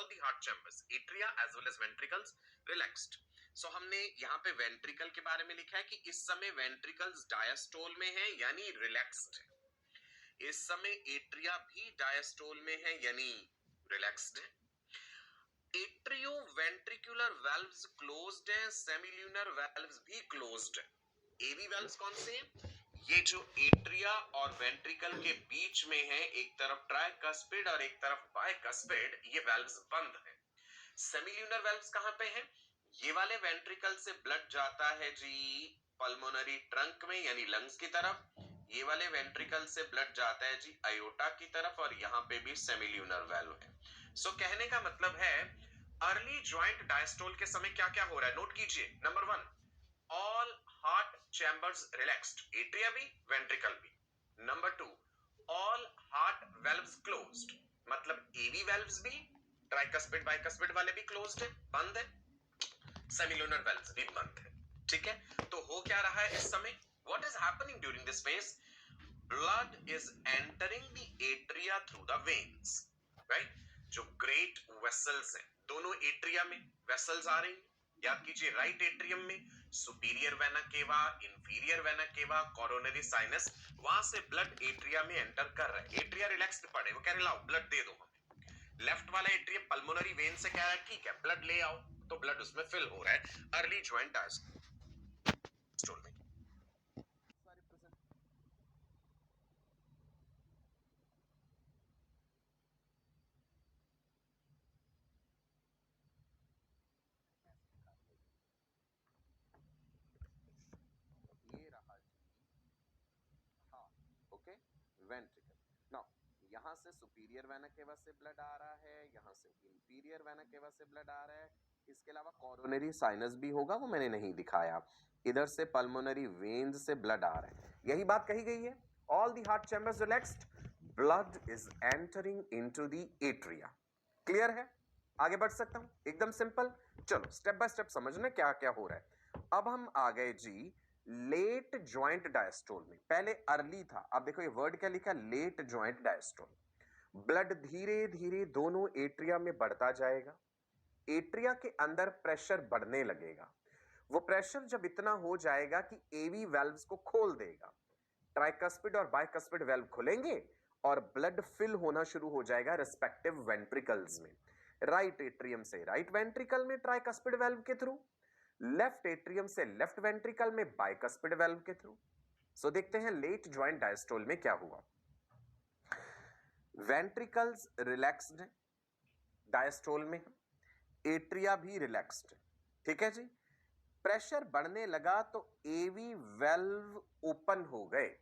the heart chambers, atria as well as ventricles relaxed. So हमने यहाँ पे ventricle के बारे में लिखा है कि इस समय वेंट्रिकल्स डायस्टोल में है यानी रिलैक्स्ड है। इस समय एट्रिया भी डायस्टोल में है यानी रिलैक्स्ड है। एट्रियोवेंट्रिकुलर वाल्व्स क्लोज्ड है, सेमिल्यूनर वाल्व्स भी क्लोज्ड है। एवी वाल्व्स कौन से हैं? ये जो एट्रिया और वेंट्रिकल के बीच में है, एक तरफ ट्राइकस्पिड और एक तरफ बाइकस्पिड, ये वाल्व्स बंद है। सेमिल्यूनर वाल्व्स कहां पे हैं? ये वाले वेंट्रिकल से ब्लड जाता है जी पल्मोनरी ट्रंक में यानी लंग्स की तरफ, ये वाले वेंट्रिकल से ब्लड जाता है जी आयोटा की तरफ, और यहां पे भी सेमिल्यूनर वाल्व है। सो कहने का मतलब है अर्ली ज्वाइंट डायस्टोल के समय क्या क्या हो रहा है, नोट कीजिए। Number 1, all heart chambers relaxed, atria भी वेंट्रिकल भी। Number 2, all heart valves closed, मतलब एवी वाल्व्स भी, ट्राइकस्पिड बाइकस्पिड वाले भी क्लोज्ड है, बंद है, सेमिल्यूनर वाल्व्स भी बंद है। ठीक है, तो हो क्या रहा है इस समय? What is happening during this phase? blood is entering the atria through the veins, right? जो ग्रेट वेसल्स हैं, दोनों एट्रिया में वेसल्स आ रही हैं। याद कीजिए, राइट एट्रियम में superior vena cava, inferior vena cava, coronary sinus, वहां से ब्लड एट्रिया में एंटर कर रहा है। एट्रिया रिलैक्स्ड पड़े, वो कह रहे लाओ ब्लड दे दो हमें। लेफ्ट वाला एट्रियम पल्मोनरी वेन से कह रहा है ठीक है ब्लड ले आओ, तो ब्लड उसमें फिल हो रहा है अर्ली ज्वाइंट डायस्टोल में। वेंट्रिकल। नाउ यहां से सुपीरियर वेना केवा से ब्लड आ रहा है, यहां से इंफीरियर वेना केवा से ब्लड आ रहा है, इसके अलावा कोरोनरी साइनस भी होगा, वो मैंने नहीं दिखाया। इधर से पल्मोनरी वेन्स से ब्लड आ रहा है, यही बात कही गई है। All the heart chambers relaxed, blood is entering into the atria. Clear है? आगे बढ़ सकता हूं? एकदम सिंपल। चलो स्टेप बाय स्टेप समझना क्या क्या हो रहा है। अब हम आ गए जी लेट ज्वाइंट डायस्टोल में। पहले अर्ली था, अब देखो ये वर्ड क्या लिखा, लेट ज्वाइंट डायस्टोल। ब्लड धीरे धीरे दोनों एट्रिया में बढ़ता जाएगा, एट्रिया के अंदर प्रेशर बढ़ने लगेगा। वो प्रेशर जब इतना हो जाएगा कि एवी वाल्व्स को खोल देगा, ट्राइकस्पिड और बाइकस्पिड वाल्व खुलेंगे और ब्लड फिल होना शुरू हो जाएगा रिस्पेक्टिव वेंट्रिकल्स में। राइट एट्रियम से राइट वेंट्रिकल में ट्राइकस्पिड वाल्व के थ्रू, लेफ्ट एट्रियम से लेफ्ट वेंट्रिकल में बाइकस्पिड वाल्व के थ्रू। सो देखते हैं लेट ज्वाइंट डायस्टोल में क्या हुआ। वेंट्रिकल्स रिलैक्स्ड है, डायस्टोल में एट्रिया भी रिलैक्स्ड है। ठीक है जी, प्रेशर बढ़ने लगा तो एवी वाल्व ओपन हो गए।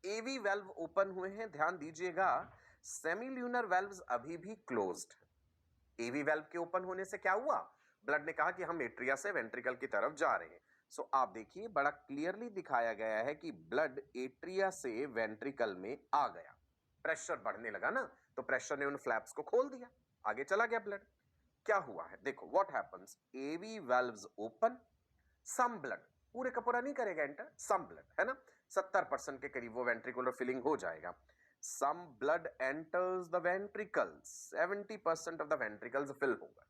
एवी वाल्व ओपन हुए हैं, ध्यान दीजिएगा। सेमिल्यूनर वाल्व्स अभी भी क्लोज्ड है। एवी वाल्व के ओपन होने से क्या हुआ, ब्लड ने कहा कि हम एट्रिया से वेंट्रिकल की तरफ जा रहे हैं। सो आप देखिए बड़ा क्लियरली दिखाया गया है कि ब्लड एट्रिया से वेंट्रिकल में आ गया। प्रेशर बढ़ने लगा ना, तो प्रेशर ने उन फ्लैप्स को खोल दिया, आगे चला गया ब्लड। क्या हुआ है देखो, what happens, AV valves open, some blood, पूरे का पूरा नहीं करेगा एंटर, सम ब्लड है ना, 70% के करीब वो वेंट्रिकुलर फिलिंग हो जाएगा। Some blood enters the ventricles, 70% of the ventricles fill हो गए।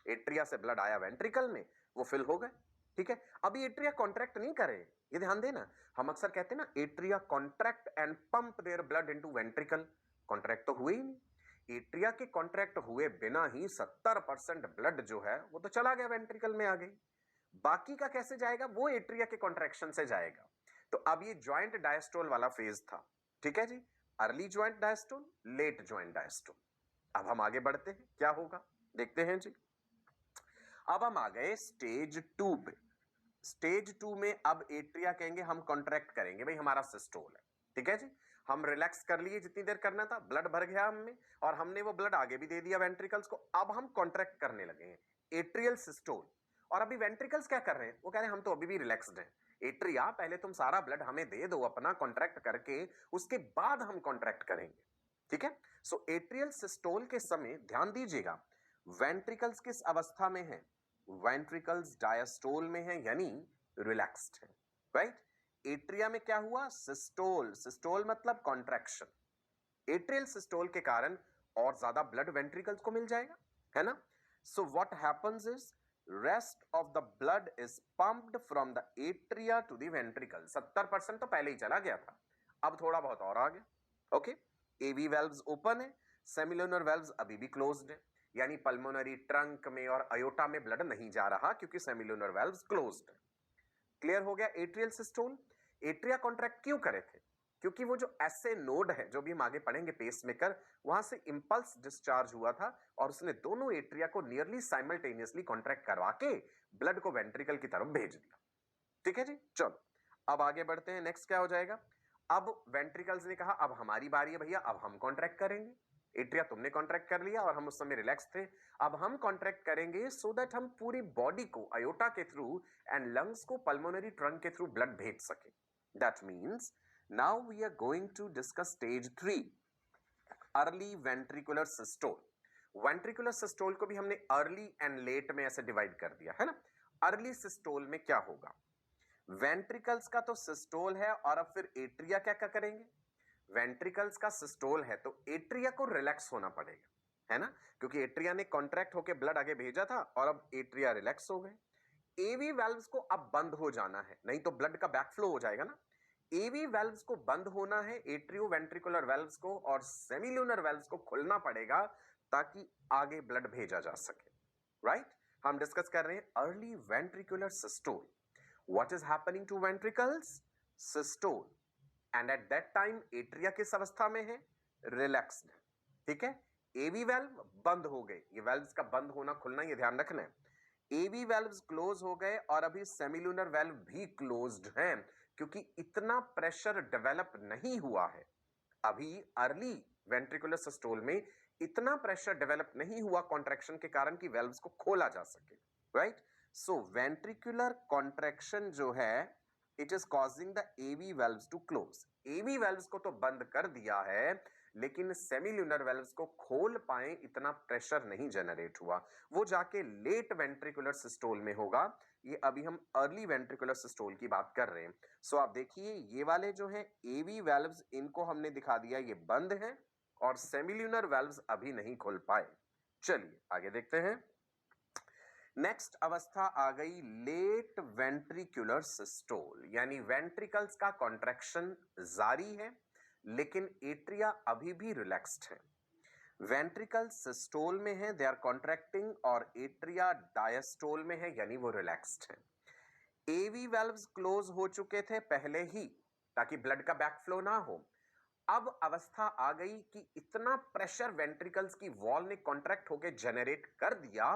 एट्रिया से ब्लड आया वेंट्रिकल में, वो फिल हो गए। ठीक है, अभी एट्रिया कॉन्ट्रैक्ट नहीं करे, ये ध्यान देना। हम अक्सर कहते हैं ना atria contract and pump their blood into ventricle, contract तो हुए ही नहीं। एट्रिया के कॉन्ट्रैक्ट हुए बिना ही 70% ब्लड जो है वो तो चला गया वेंट्रिकल में आ गई। बाकी का कैसे जाएगा, वो एट्रिया के कॉन्ट्रैक्शन से जाएगा। तो अब ये ज्वाइंट डायस्टोल वाला फेज था। ठीक है जी, early joint diastole, late joint diastole. अब हम आगे बढ़ते हैं, क्या होगा देखते हैं जी। अब हम आ गए स्टेज 2 पे। स्टेज 2 में अब एट्रिया कहेंगे हम कॉन्ट्रैक्ट करेंगे, भाई हमारा सिस्टोल है। ठीक है जी, हम रिलैक्स कर लिए जितनी देर करना था, ब्लड भर गया हमें और हमने वो ब्लड आगे भी दे दिया वेंट्रिकल्स को। अब हम कॉन्ट्रैक्ट करने लगे हैं, एट्रियल सिस्टोल। और अभी वेंट्रिकल्स क्या कर रहे हैं, वो कह रहे हैं हम तो अभी भी रिलैक्स्ड हैं। एट्रिया पहले तुम सारा ब्लड हमें दे दो अपना कॉन्ट्रैक्ट करके, उसके बाद हम कॉन्ट्रैक्ट करेंगे। ठीक है, सो एट्रियल सिस्टोल के समय ध्यान दीजिएगा, वेंट्रिकल्स किस अवस्था में है, वेंट्रिकल्स डायस्टोल में है यानी रिलैक्स्ड है। राइट, एट्रिया में क्या हुआ, सिस्टोल, सिस्टोल मतलब कॉन्ट्रैक्शन। एट्रियल सिस्टोल के कारण और ज्यादा ब्लड वेंट्रिकल्स को मिल जाएगा, है ना? So what happens is rest of the blood is pumped from the atria to the ventricle. 70% तो पहले ही चला गया था, अब थोड़ा बहुत और आ गया. ओके, एवी वेल्व्स ओपन है, सेमिलुनर वेल्व्स अभी भी क्लोज्ड है, यानी पल्मोनरी ट्रंक में और अयोटा में ब्लड नहीं जा रहा क्योंकि सेमिलुनर वेल्व्स क्लोज्ड है. क्लियर हो गया? Atrial systole. एट्रिया कॉन्ट्रैक्ट क्यों करे थे? क्योंकि वो जो एसए नोड है, जो भी हम आगे पढ़ेंगे पेसमेकर, वहां से इंपल्स डिस्चार्ज हुआ था और उसने दोनों एट्रिया को नियरली साइमल्टेनियसली कॉन्ट्रैक्ट करवा के ब्लड को वेंट्रिकल की तरफ भेज दिया. ठीक है जी, चलो अब आगे बढ़ते हैं. नेक्स्ट क्या हो जाएगा? अब वेंट्रिकल्स ने कहा अब हमारी बारी है भैया, अब हम कॉन्ट्रैक्ट करेंगे. एट्रिया तुमने कॉन्ट्रैक्ट कर लिया और हम उस समय रिलैक्स थे, अब हम कॉन्ट्रैक्ट करेंगे सो दैट हम पूरी बॉडी को अयोटा के थ्रू एंड लंग्स को पल्मोनरी ट्रंक के थ्रू ब्लड भेज सके. That means now we are going to discuss stage 3, early ventricular systole. Ventricular systole को भी हमने अर्ली एंड लेट में ऐसे डिवाइड कर दिया है ना. अर्ली सिस्टोल में क्या होगा? वेंट्रिकल्स का तो सिस्टोल है और अब फिर एट्रिया क्या क्या करेंगे? वेंट्रिकल्स का सिस्टोल है तो एट्रिया को रिलैक्स होना पड़ेगा, है ना, क्योंकि एट्रिया ने कॉन्ट्रैक्ट होकर ब्लड आगे भेजा था और अब एट्रिया रिलैक्स हो गए. एवी वेल्व्स को अब बंद हो जाना है, नहीं तो ब्लड का बैकफ्लो हो जाएगा ना. एवी वेल्व्स को बंद होना है, एट्रियो वेंट्रिकुलर वेल्व्स को और सेमिलुनर वेल्व्स को खुलना पड़ेगा ताकि आगे ब्लड भेजा जा सके. राइट? हम डिस्कस कर रहे हैं early ventricular systole. What is happening to ventricles? Systole. And at that time atria किस अवस्था में है? रिलैक्स्ड. ठीक है, एवी वेल्व बंद हो गए. ये वेल्व्स का बंद होना खुलना ये ध्यान रखना है. एवी वेल्व्स क्लोज हो गए और अभी सेमिलुनर वेल्व भी क्लोज्ड हैं क्योंकि इतना प्रेशर डेवलप नहीं हुआ है. अभी अर्ली वेंट्रिकुलर सिस्टोल में इतना प्रेशर डेवलप नहीं हुआ कॉन्ट्रैक्शन के कारण कि वेल्व्स को खोला जा सके. राइट? सो वेंट्रिकुलर कॉन्ट्रैक्शन जो है it is causing the AV valves to close. AV valves को तो बंद कर दिया है लेकिन सेमिलुनर वेल्व्स को खोल पाए इतना प्रेशर नहीं जनरेट हुआ. वो जाके लेट वेंट्रिकुलर सिस्टोल में होगा. ये अभी हम अर्ली वेंट्रिकुलर सिस्टोल की बात कर रहे हैं. सो आप देखिए ये वाले जो हैं एवी वेल्व्स, इनको हमने दिखा दिया ये बंद हैं और सेमिलुनर वेल्व्स अभी नहीं खोल पाए. चलिए आगे देखते हैं. नेक्स्ट अवस्था आ गई लेट वेंट्रिकुलर सिस्टोल, यानी वेंट्रिकल्स का कॉन्ट्रैक्शन जारी है लेकिन एट्रिया अभी भी रिलैक्स्ड है. वेंट्रिकल सिस्टोल में है, दे आर कॉन्ट्रैक्टिंग, और एट्रिया डायस्टोल में है यानी वो रिलैक्स्ड है. एवी वेल्व्स क्लोज हो चुके थे पहले ही ताकि ब्लड का बैकफ्लो ना हो. अब अवस्था आ गई कि इतना प्रेशर वेंट्रिकल्स की वॉल ने कॉन्ट्रैक्ट होकर जनरेट कर दिया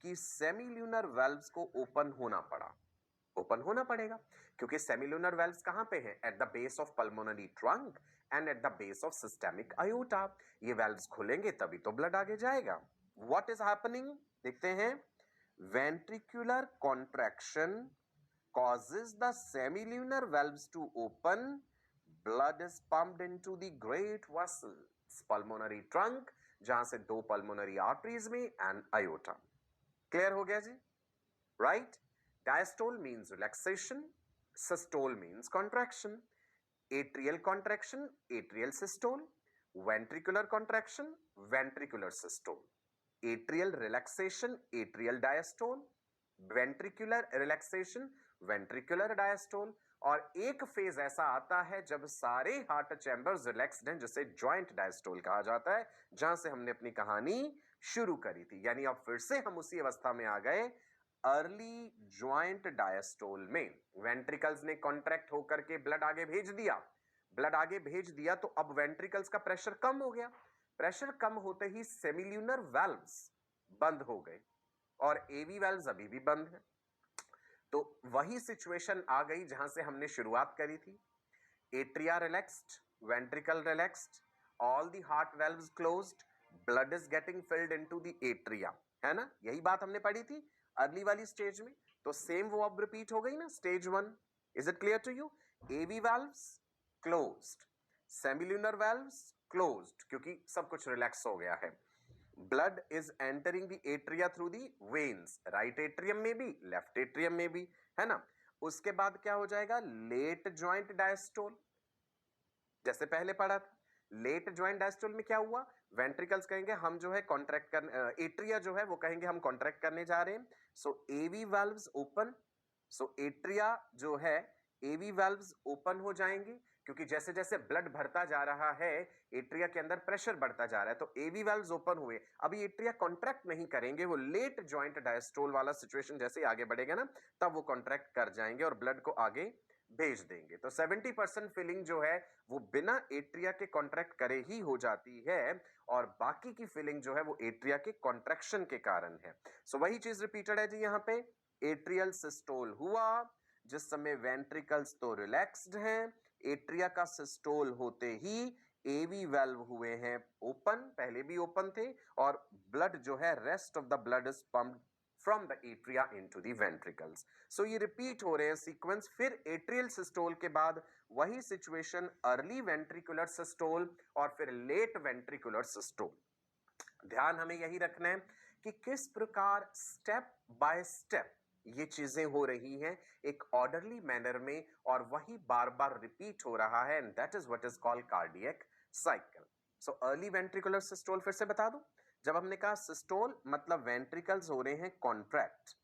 कि सेमिलुनर वेल्व्स को ओपन होना पड़ा. ओपन होना पड़ेगा क्योंकि सेमिलुनर वेल्व्स कहां पे हैं? At the base of pulmonary trunk and at the base of systemic aorta. ये वेल्व्स खुलेंगे तभी तो ब्लड आगे जाएगा. What is happening? देखते हैं. Ventricular contraction causes the semilunar valves to open. Blood is pumped into the great vessels, pulmonary trunk, जहां से दो pulmonary arteries में and aorta. Clear हो गया जी? Right? Diastole means relaxation, systole means contraction. Atrial contraction, atrial systole. Ventricular contraction, ventricular systole. Atrial relaxation, atrial diastole. Ventricular relaxation, ventricular diastole. और एक phase ऐसा आता है जब सारे हार्ट चैम्बर्स रिलैक्स्ड हैं, जिसे जॉइंट डायस्टोल कहा जाता है, जहां से हमने अपनी कहानी शुरू करी थी. यानी अब फिर से हम उसी अवस्था में आ गए, अर्ली जॉइंट डायस्टोल में. वेंट्रिकल्स ने कॉन्ट्रैक्ट होकर के ब्लड आगे भेज दिया. ब्लड आगे भेज दिया तो अब वेंट्रिकल्स का प्रेशर कम हो गया. प्रेशर कम होते ही सेमिल्यूनर वेल्व्स बंद हो गए और एवी वेल्व्स अभी भी बंद है. तो वही सिचुएशन आ गई जहां से हमने शुरुआत करी थी. Atria relaxed, ventricle relaxed, all the heart valves closed, blood is getting field into the atria, है ना. यही बात हमने पढ़ी थी अर्ली वाली स्टेज में. तो सेम वो अब रिपीट हो गई ना, stage 1. Is it clear to you? AV valves closed, semilunar valves closed क्योंकि सब कुछ रिलैक्स हो गया है. Blood is entering the atria through the veins, right atrium में भी, लेफ्ट एट्रियम में भी, है ना. उसके बाद क्या हो जाएगा? लेट जॉइंट डायस्टोल, जैसे पहले पढ़ा था. लेट जॉइंट डायस्टोल में क्या हुआ? वेंट्रिकल्स कहेंगे हम जो है कॉन्ट्रैक्ट कर, एट्रिया जो है वो कहेंगे हम कॉन्ट्रैक्ट करने जा रहे हैं. सो एवी वाल्व्स ओपन. सो एट्रिया जो है एवी वाल्व्स ओपन हो जाएंगे क्योंकि जैसे जैसे ब्लड भरता जा रहा है एट्रिया के अंदर प्रेशर बढ़ता जा रहा है. तो एवी वाल्व्स ओपन हुए. अभी एट्रिया कॉन्ट्रैक्ट नहीं करेंगे, वो लेट जॉइंट डायस्टोल वाला सिचुएशन जैसे ही आगे बढ़ेगा ना तब वो कॉन्ट्रैक्ट कर जाएंगे और ब्लड को आगे भेज देंगे. तो 70% फिलिंग जो है वो बिना एट्रिया के कॉन्ट्रैक्ट करे ही हो जाती है और बाकी की फिलिंग जो है वो एट्रिया के कॉन्ट्रैक्शन के कारण है. सो वही चीज रिपीटेड है जी यहाँ पे. एट्रियल सिस्टोल हुआ जिस समय वेंट्रिकल्स तो रिलैक्स्ड हैं, एट्रिया का सिस्टोल होते ही एवी वाल्व हुए हैं ओपन, पहले भी ओपन थे और ब्लड जो है rest of the blood is pumped from the atria into the ventricles. So ये रिपीट हो रहे हैं सीक्वेंस. फिर एट्रियल सिस्टोल के बाद वही सिचुएशन अर्ली वेंट्रिकुलर सिस्टोल और फिर लेट वेंट्रिकुलर सिस्टोल. ध्यान हमें यही रखना है कि किस प्रकार स्टेप बाय स्टेप ये चीजें हो रही हैं एक ऑर्डरली मैनर में और वही बार बार रिपीट हो रहा है and that is what is called cardiac cycle. So early ventricular systole फिर से बता दूं. जब हमने कहा सिस्टोल मतलब वेंट्रिकल्स हो रहे हैं कॉन्ट्रैक्ट.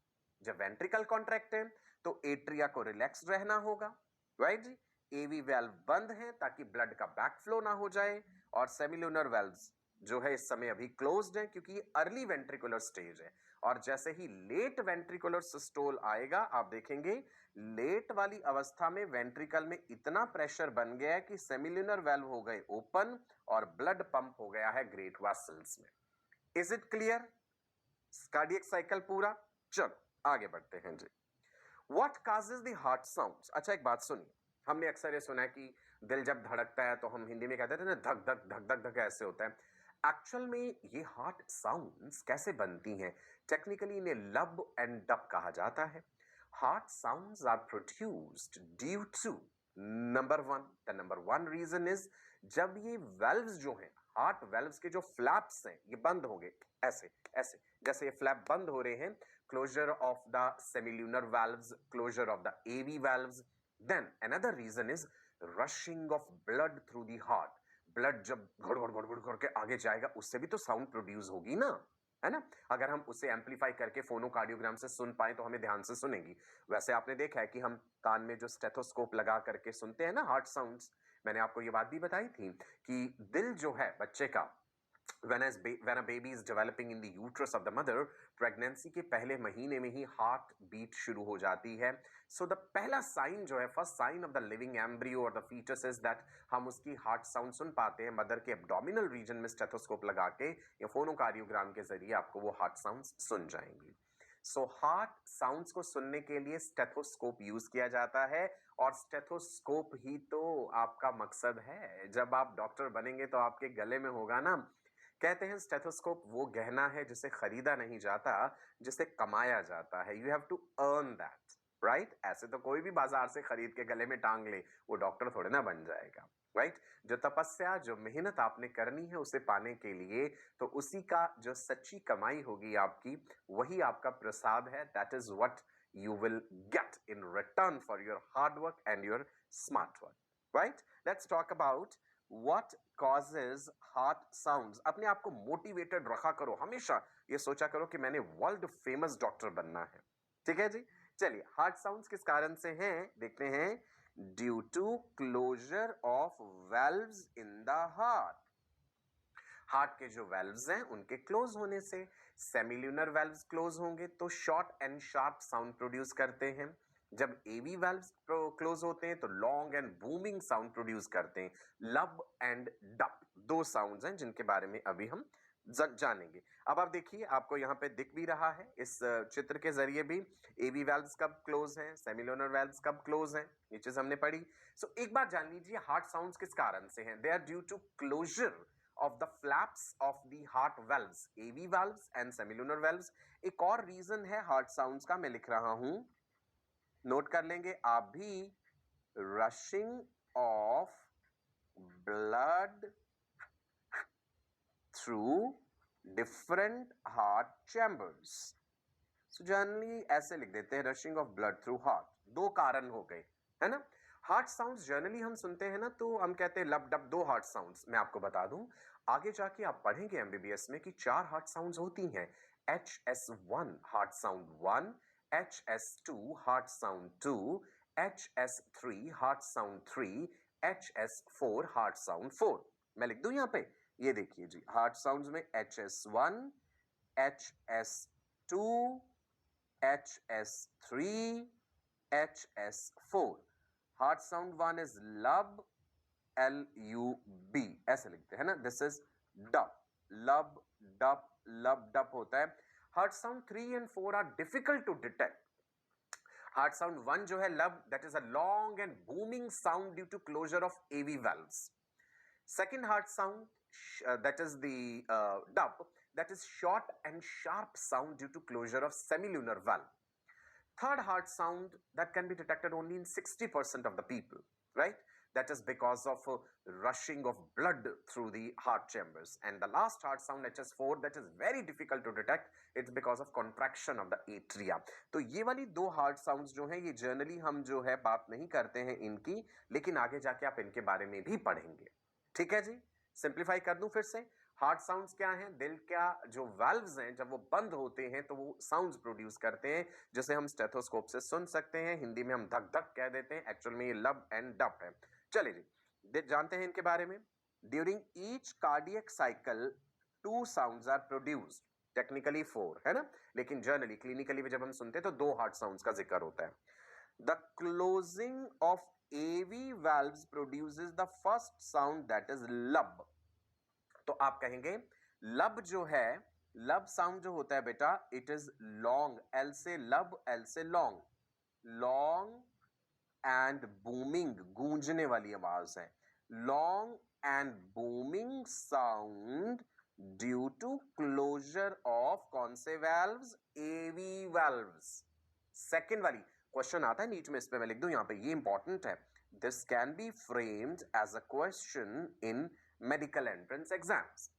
जब वेंट्रिकल कॉन्ट्रैक्ट है तो एट्रिया को रिलैक्स रहना होगा, राइट जी. एवी वाल्व बंद है ताकि ब्लड का बैकफ्लो ना हो जाए और सेमिलुनर वाल्व्स जो है इस समय अभी क्लोज्ड है क्योंकि ये अर्ली वेंट्रिकुलर स्टेज है. और जैसे ही लेट वेंट्रिकुलर सिस्टोल आएगा आप देखेंगे लेट वाली अवस्था में वेंट्रिकल में इतना प्रेशर बन गया है कि सेमिलुनर वाल्व हो गए ओपन और ब्लड पंप हो गया है ग्रेट वेसल्स में. Is it clear? Cardiac cycle पूरा. चलो आगे बढ़ते हैं जी. What causes the heart sounds. अच्छा एक बात सुनिए, हमने अक्सर ये सुना है कि दिल जब धड़कता है तो हम हिंदी में कहते थे ना धक धक धक धक धक ऐसे होता है. एक्चुअल में ये हार्ट साउंड्स कैसे बनती हैं? टेक्निकली इन्हें लब एंड डब कहा जाता है. Heart sounds are produced due to number one. The number one reason इज जब ये वेल्व्स जो हैं हार्ट वेल्व्स के जो फ्लैप्स हैं ये बंद होंगे ऐसे ऐसे जैसे ये फ्लैप बंद हो रहे हैं. Closure of the semilunar valves, closure of the AV valves. Then another reason is rushing of blood through the heart. Blood जब घुड़ घुड़ घुड़ घुड़ करके आगे जाएगा उससे भी तो साउंड प्रोड्यूस होगी ना, है ना. अगर हम उसे एम्पलीफाई करके फोनोकार्डियोग्राम से सुन पाए तो हमें ध्यान से सुनेंगी. वैसे आपने देखा है कि हम कान में जो स्टेथोस्कोप लगा करके सुनते हैं ना हार्ट साउंड्स. मैंने आपको ये बात भी बताई थी कि दिल जो है बच्चे का when a baby is developing in the uterus of the mother, pregnancy के पहले महीने में ही हार्ट बीट शुरू हो जाती है. सो द पहला साइन जो है first sign of the living embryo और द फीटस इज दैट हम उसकी हार्ट साउंड सुन पाते हैं मदर के एब्डोमिनल रीजन में स्टेथोस्कोप लगा के या फोनोकार्डियोग्राम के जरिए आपको वो हार्ट साउंड्स सुन जाएंगी. सो हार्ट साउंड्स को सुनने के लिए स्टेथोस्कोप यूज किया जाता है और स्टेथोस्कोप ही तो आपका मकसद है. जब आप डॉक्टर बनेंगे तो आपके गले में होगा ना. कहते हैं स्टेथोस्कोप वो गहना है जिसे खरीदा नहीं जाता, जिसे कमाया जाता है. You have to earn that, right. ऐसे तो कोई भी बाजार से खरीद के गले में टांग ले वो डॉक्टर थोड़े ना बन जाएगा, राइट. जो तपस्या जो मेहनत आपने करनी है उसे पाने के लिए तो उसी का जो सच्ची कमाई होगी आपकी वही आपका प्रसाद है. That is what you will get in return for your hard work and your smart work, right. Let's talk about what causes heart sounds. अपने आप को मोटिवेटेड रखा करो, हमेशा ये सोचा करो कि मैंने वर्ल्ड फेमस डॉक्टर बनना है. ठीक है जी. चलिए हार्ट साउंड्स किस कारण से हैं देखते हैं. Due to closure of valves in the heart. Heart के जो वेल्व्स हैं उनके क्लोज होने से. सेमिल्यूनर वेल्व्स क्लोज होंगे तो short and sharp sound produce करते हैं. जब एवी वेल्व्स क्लोज होते हैं तो long and booming sound produce करते हैं. लब एंड डप दो साउंड्स हैं जिनके बारे में अभी हम जानेंगे. अब आप देखिए आपको यहाँ पे दिख भी रहा है इस चित्र के जरिए भी एवी वेल्व्स कब क्लोज हैं, सेमिल्यूनर वेल्व्स कब क्लोज हैं, ये चीज हमने पढ़ी. सो एक बार जान लीजिए हार्ट साउंड्स किस कारण से हैं. They are due to closure of the flaps of the heart valves, AV valves and semilunar valves. एक और रीजन है हार्ट साउंड्स का, मैं लिख रहा हूं, नोट कर लेंगे आप भी. Rushing of blood through different heart chambers. So generally ऐसे लिख देते हैं rushing of blood through heart. दो कारण हो गए, है ना. हार्ट साउंड्स जनरली हम सुनते हैं ना, तो हम कहते हैं लब डब, 2 हार्ट साउंड्स। मैं आपको बता दूं, आगे जाके आप पढ़ेंगे एमबीबीएस में कि 4 हार्ट साउंड्स होती हैं। HS1 heart sound 1, HS2 heart sound 2, HS3 heart sound 3, HS4 heart sound 4। मैं लिख दूं यहां पे, ये देखिए जी, हार्ट साउंड्स में HS1, HS2, HS3, HS4। Heart sound 1 is lub, LUB, ऐसे लिखते हैं ना, this is dub, lub dub, lub dub होता है। Heart sound 3 and 4 are difficult to detect. Heart sound 1 जो है lub, that is a long and booming sound due to closure of AV valves. Second heart sound, that is the dub, that is short and sharp sound due to closure of semilunar valve. Third heart sound that can be detected only in 60% of the people, right? That is because of rushing of blood through the heart chambers. And the last heart sound, HS4, that is very difficult to detect. It's because of contraction of the atria. तो ये वाली 2 heart sounds जो हैं, ये generally हम जो है बात नहीं करते हैं इनकी, लेकिन आगे जाके आप इनके बारे में भी पढ़ेंगे। ठीक है जी, सिंप्लीफाई कर दूं फिर से। हार्ट साउंड्स क्या हैं? दिल का जो वाल्व्स हैं, जब वो बंद होते हैं तो वो साउंड्स प्रोड्यूस करते हैं, जिसे हम स्टेथोस्कोप से सुन सकते हैं। हिंदी में हम धक धक कह देते हैं, एक्चुअल में ये लब एंड डब है। चलिए जी, जानते हैं इनके बारे में। During each cardiac cycle 2 sounds are produced, technically 4 है ना, लेकिन जनरली क्लिनिकली जब हम सुनते हैं तो 2 हार्ट साउंड्स का जिक्र होता है। The closing of AV valves produces the first sound, that is lub. तो आप कहेंगे लब जो है, लब साउंड जो होता है बेटा, इट इज लॉन्ग, L से लब, L से लॉन्ग, लॉन्ग एंड बूमिंग, गूंजने वाली आवाज है। Long and booming sound due to closure of कौन से वाल्व्स? AV valves। सेकेंड वाली क्वेश्चन आता है नीट में, इस पे मैं लिख दूं यहां पे, ये इंपॉर्टेंट है। This can be framed as a question in medical entrance exams.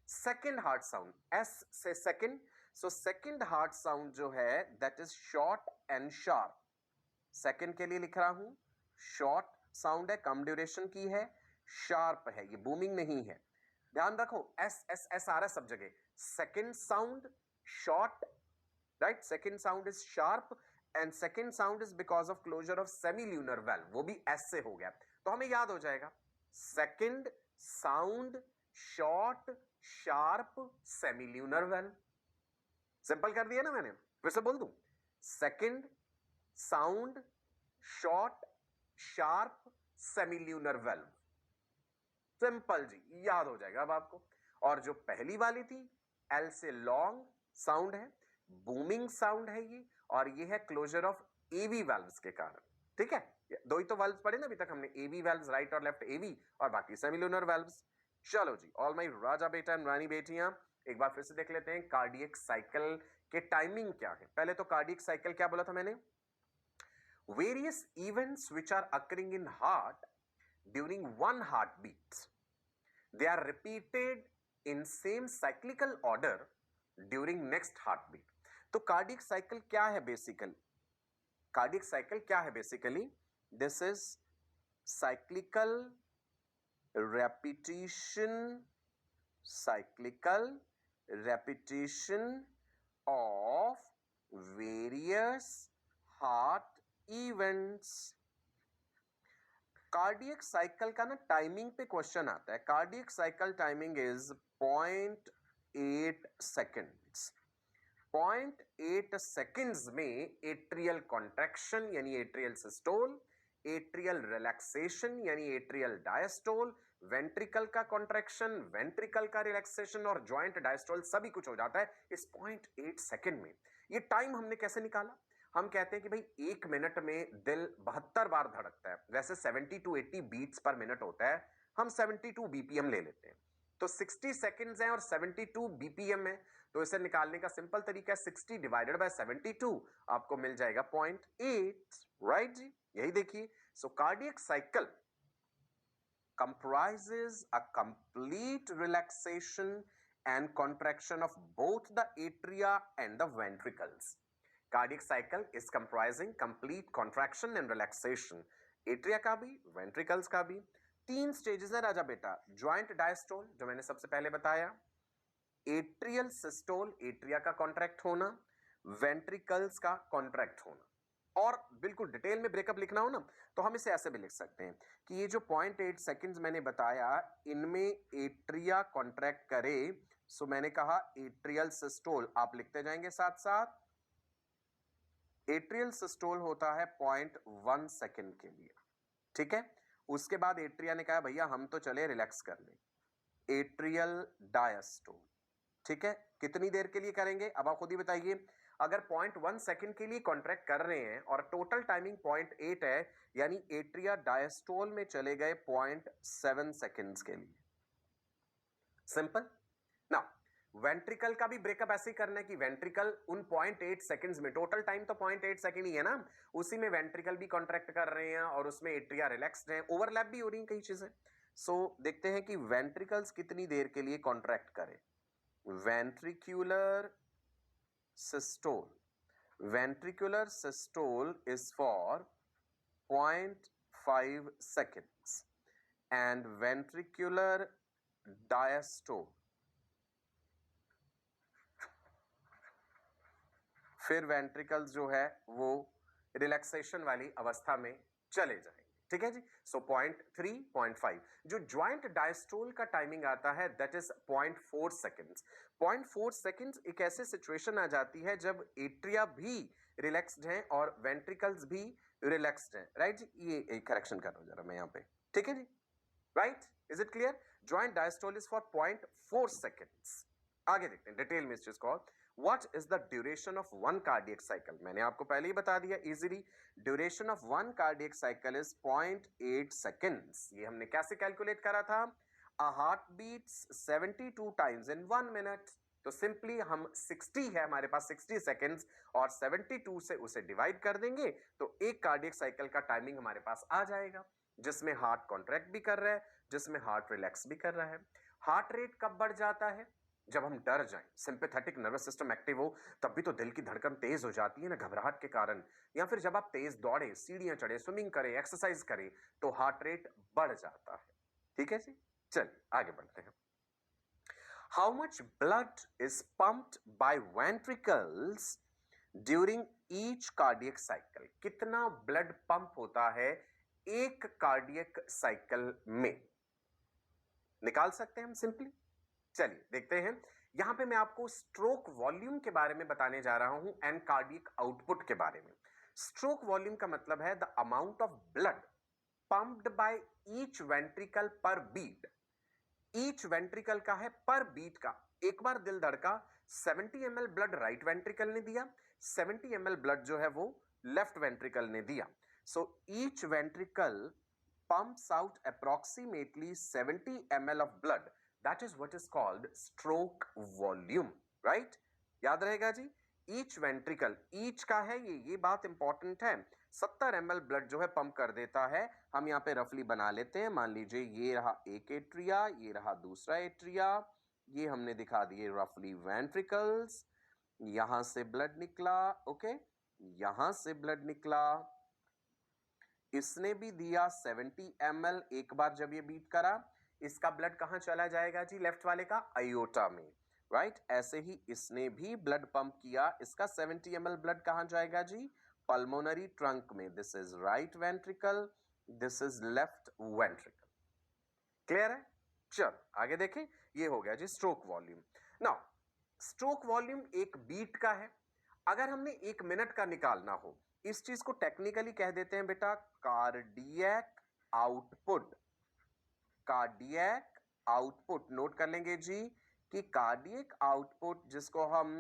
Second heart sound, S से second, so second heart sound जो है that is short and sharp. Second के लिए लिख रहा हूं, शॉर्ट साउंड है, कम ड्यूरेशन की है, शार्प है, ये बूमिंग नहीं है। ध्यान रखो, SSSRS सब जगह। Second sound short, right, second sound is sharp and second sound is because of closure of semilunar valve, वो भी S से हो गया, तो हमें याद हो जाएगा second sound short sharp semilunar valve. Simple कर दिया ना मैंने, फिर से बोल दूं, second sound short sharp semilunar valve. Simple जी, याद हो जाएगा अब आपको। और जो पहली वाली थी, L से लॉन्ग साउंड है, बूमिंग साउंड है ये, और ये है क्लोजर ऑफ AV वाल्व्स के कारण। ठीक है, दो ही तो वाल्व्स पढ़े ना अभी तक हमने, AV वाल्व्स, राइट और लेफ्ट AV, और बाकी सेमील्यूनर वाल्व्स। चलो जी, ऑल माय राजा बेटा एंड रानी बेटियां, एक बार फिर से देख लेते हैं कार्डियक साइकिल के टाइमिंग क्या है। पहले तो कार्डियक साइकिल क्या बोला था मैंने? Various events which are occurring in heart during one heartbeat, they are repeated in same cyclical order during next heartbeat. तो कार्डियक साइकिल क्या है बेसिकली? कार्डियक साइकिल क्या है basically? This is cyclical repetition, cyclical repetition of various heart events. Cardiac cycle का ना timing पे question आता है। Cardiac cycle timing is 0.8 seconds. 0.8 seconds में एट्रियल कॉन्ट्रैक्शन यानी एट्रियल सिस्टोल, एट्रियल रिलैक्सेशन यानी एट्रियल डायस्टोल, वेंट्रिकल का कॉन्ट्रैक्शन, वेंट्रिकल का रिलैक्सेशन और जॉइंट डायस्टोल, सभी कुछ हो जाता है इस 0.8 सेकेंड में। ये टाइम हमने कैसे निकाला? हम कहते हैं कि भाई 1 मिनट में दिल 72 बार धड़कता है, वैसे 70 to 80 बीट्स पर मिनट होता है, हम 72 BPM ले लेते हैं। तो 60 सेकेंड्स हैं और 72 BPM है, तो इसे निकालने का सिंपल तरीका है 60 डिवाइडेड बाय 72, आपको मिल जाएगा 0.8, राइट जी, यही देखिए। So cardiac cycle comprises a complete relaxation and contraction of both the atria and the ventricles. Cardiac cycle is comprising complete contraction and relaxation, atria का भी, वेंट्रिकल्स का भी। 3 स्टेजेस है राजा बेटा, ज्वाइंट डायस्टोल जो मैंने सबसे पहले बताया, एट्रियल सिस्टोल एट्रिया का कॉन्ट्रैक्ट होना, वेंट्रिकल्स का कॉन्ट्रैक्ट होना। और बिल्कुल डिटेल में ब्रेकअप लिखना हो ना तो हम इसे ऐसे भी लिख सकते हैं कि ये जो 0.8 सेकंड्स मैंने बताया इनमें एट्रिया कॉन्ट्रैक्ट करे, सो मैंने कहा एट्रियल सिस्टोल आप लिखते जाएंगे साथ साथ। एट्रियल सिस्टोल होता है 0.1 सेकंड के लिए, ठीक है। उसके बाद एट्रिया ने कहा भैया हम तो चले रिलैक्स करने, एट्रियल डायस्टोल, ठीक है। कितनी देर के लिए करेंगे अब आप खुद ही बताइए। अगर 0.1 सेकंड के लिए कॉन्ट्रैक्ट कर रहे हैं और टोटल टाइमिंग 0.8 है, यानी एट्रिया डायस्टोल में चले गए 0.7 सेकंड्स के लिए। सिंपल ना। वेंट्रिकल का भी ब्रेकअप ऐसे ही करना है कि वेंट्रिकल उन 0.8 सेकंड्स में, टोटल टाइम तो 0.8 सेकंड ही है ना, उसी में वेंट्रिकल भी कॉन्ट्रैक्ट कर रहे हैं और उसमें एट्रिया रिलैक्स्ड है, ओवरलैप भी हो रही है कई चीजें। सो देखते हैं कि वेंट्रिकल्स कितनी देर के लिए कॉन्ट्रैक्ट करें। ventricular systole. Ventricular systole is for 0.5 seconds and ventricular diastole फिर वेंट्रिकल्स जो है वो रिलैक्सेशन वाली अवस्था में चले जाएंगे, ठीक है जी। सो 0.3 0.5 जो ज्वाइंट डायस्टोल का टाइमिंग आता है दैट इज 0.4 सेकंड्स। 0.4 सेकंड्स एक ऐसे सिचुएशन आ जाती है जब एट्रिया भी रिलैक्स्ड हैं और वेंट्रिकल्स भी रिलैक्स्ड हैं, राइट जी। ये एक करेक्शन कर रहा हूं जरा मैं यहाँ पे, ठीक है जी, right. Is it clear? Joint diastole is for 0.4 seconds. आगे देखते हैं डिटेल में इस चीज को। What is the duration of one cardiac cycle? मैंने आपको पहले ही बता दिया easily, duration of one cardiac cycle is 0.8 seconds. ये हमने कैसे कैलकुलेट करा था? A heart beats 72 times in 1 minute। तो सिंपली हम 60 है हमारे पास 60 सेकेंड्स और 72 से उसे डिवाइड कर देंगे तो एक कार्डियक साइकिल का टाइमिंग हमारे पास आ जाएगा, जिसमें हार्ट कॉन्ट्रैक्ट भी कर रहा है, जिसमें हार्ट रिलैक्स भी कर रहा है। हार्ट रेट कब बढ़ जाता है? जब हम डर जाएं, सिंपैथेटिक नर्वस सिस्टम एक्टिव हो, तब भी तो दिल की धड़कन तेज हो जाती है ना घबराहट के कारण, या फिर जब आप तेज दौड़े, सीढ़ियां चढ़े, स्विमिंग करें, एक्सरसाइज करें तो हार्ट रेट बढ़ जाता है, ठीक है जी। चलिए आगे बढ़ते हैं। How much blood is pumped by ventricles during each cardiac cycle? कितना ब्लड पंप होता है एक कार्डियक साइकिल में? निकाल सकते हैं हम सिंपली। चलिए देखते हैं। यहां पे मैं आपको स्ट्रोक वॉल्यूम के बारे में बताने जा रहा हूं एंड कार्डियक आउटपुट के बारे में। स्ट्रोक वॉल्यूम का मतलब है the amount of blood pumped by each ventricle पर बीट। ईच वेंट्रिकल का है पर बीट का, एक बार दिल धड़का 70 ml ब्लड राइट वेंट्रिकल ने दिया, 70 ml ब्लड जो है वो लेफ्ट वेंट्रिकल ने दिया। So each ventricle pumps out approximately 70 ml of blood. That is what is called stroke volume, right? याद रहेगा जी। Each ventricle, each का है ये बात इंपॉर्टेंट है। 70 ml ब्लड जो है पंप कर देता है। हम यहाँ पे रफली बना लेते हैं, मान लीजिए ये रहा एक एट्रिया, ये रहा दूसरा एट्रिया, ये हमने दिखा दिए रफली वेंट्रिकल्स। यहां से ब्लड निकला, ओके, यहां से ब्लड निकला, इसने भी दिया 70 ml एक बार जब ये बीट करा। इसका ब्लड कहां चला जाएगा जी? लेफ्ट वाले का आयोटा में, राइट। ऐसे ही इसने भी ब्लड पंप किया, इसका 70 ml ब्लड कहां जाएगा जी? पल्मोनरी ट्रंक में। This is right ventricle, this is left ventricle. Clear है? चलो आगे देखें। ये हो गया जी stroke volume. Now stroke volume एक बीट का है। अगर हमने एक मिनट का निकालना हो, इस चीज को टेक्निकली कह देते हैं बेटा cardiac output. Cardiac output note कर लेंगे जी कि कार्डियक आउटपुट जिसको हम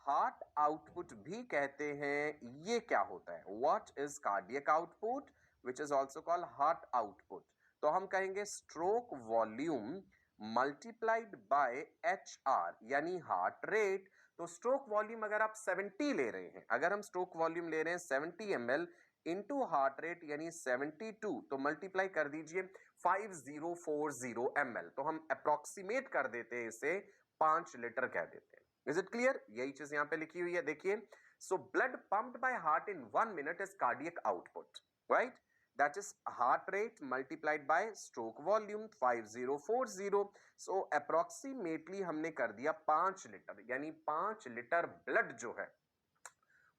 हार्ट आउटपुट भी कहते हैं, ये क्या होता है? What is cardiac output which is also called heart output? तो हम कहेंगे stroke volume multiplied by HR यानी हार्ट रेट। तो स्ट्रोक वॉल्यूम अगर आप 70 ले रहे हैं, अगर हम स्ट्रोक वॉल्यूम ले रहे हैं 70 ml इंटू हार्ट रेट यानी 72, तो मल्टीप्लाई कर दीजिए 5040 ml। तो हम अप्रोक्सीमेट कर देते हैं इसे 5 लीटर कह देते हैं। Is it clear? यही चीज यहां पे लिखी हुई है, देखिए। So blood pumped by heart in 1 minute is cardiac output, right. that is heart rate multiplied by stroke volume 5040. So approximately हमने कर दिया 5 लीटर, यानी 5 लीटर ब्लड जो है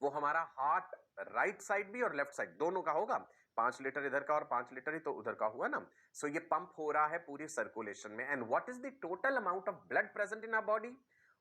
वो हमारा हार्ट राइट साइड भी और लेफ्ट साइड दोनों का होगा। 5 लीटर इधर का और 5 लीटर ही तो उधर का हुआ ना। सो ये पंप हो रहा है पूरी सर्कुलेशन में। And what is the total amount of blood present in our body?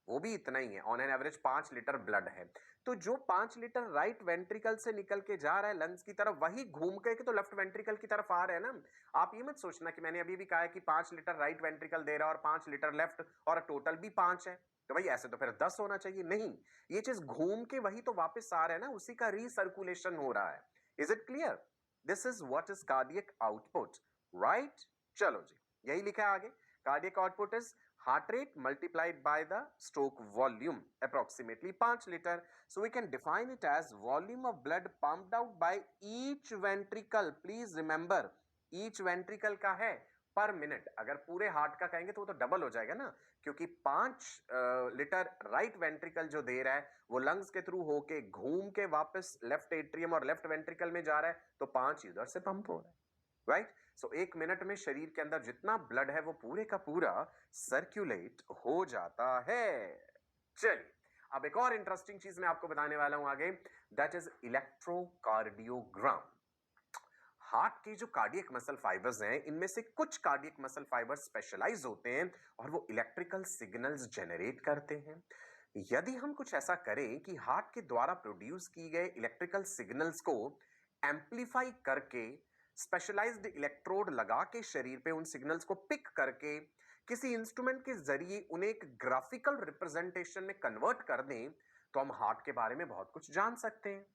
वो भी इतना ही है, on an average 5 litre blood है। तो जो 5 लीटर राइट वेंट्रिकल से निकल के जा रहा है लंग्स की तरफ, वही घूम के तो लेफ्ट वेंट्रिकल की तरफ आ रहा है ना। आप ये मत सोचना कि मैंने अभी भी कहा है कि 5 लीटर राइट वेंट्रिकल दे रहा है और 5 लीटर लेफ्ट और टोटल भी 5 है, तो भाई ऐसे तो फिर 10 होना चाहिए। नहीं, ये चीज घूम के वही तो वापस आ रहा है ना, उसी का रीसर्कुलेशन हो रहा है। Is it clear? This is what is cardiac output, right? चलो जी, यही लिखा है आगे। Cardiac output is heart rate multiplied by the stroke volume, approximately 5 liter. So we can define it as volume of blood pumped out by each ventricle. Please remember, each ventricle का है पर minute. अगर पूरे heart का कहेंगे तो वो तो डबल हो जाएगा ना, क्योंकि 5 लीटर राइट वेंट्रिकल जो दे रहा है वो लंग्स के थ्रू होके घूम के वापस लेफ्ट एट्रियम और लेफ्ट वेंट्रिकल में जा रहा है, तो 5 इधर से पंप हो रहा है, राइट? सो 1 मिनट में शरीर के अंदर जितना ब्लड है वो पूरे का पूरा सर्कुलेट हो जाता है। चलिए, अब एक और इंटरेस्टिंग चीज मैं आपको बताने वाला हूं आगे, दैट इज इलेक्ट्रोकार्डियोग्राम। हार्ट के जो कार्डियक मसल फाइबर्स हैं, इनमें से कुछ कार्डियक मसल फाइबर्स स्पेशलाइज होते हैं और वो इलेक्ट्रिकल सिग्नल्स जनरेट करते हैं। यदि हम कुछ ऐसा करें कि हार्ट के द्वारा प्रोड्यूस की गए इलेक्ट्रिकल सिग्नल्स को एम्पलीफाई करके स्पेशलाइज्ड इलेक्ट्रोड लगा के शरीर पे उन सिग्नल्स को पिक करके किसी इंस्ट्रूमेंट के जरिए उन्हें एक ग्राफिकल रिप्रेजेंटेशन में कन्वर्ट कर दें, तो हम हार्ट के बारे में बहुत कुछ जान सकते हैं।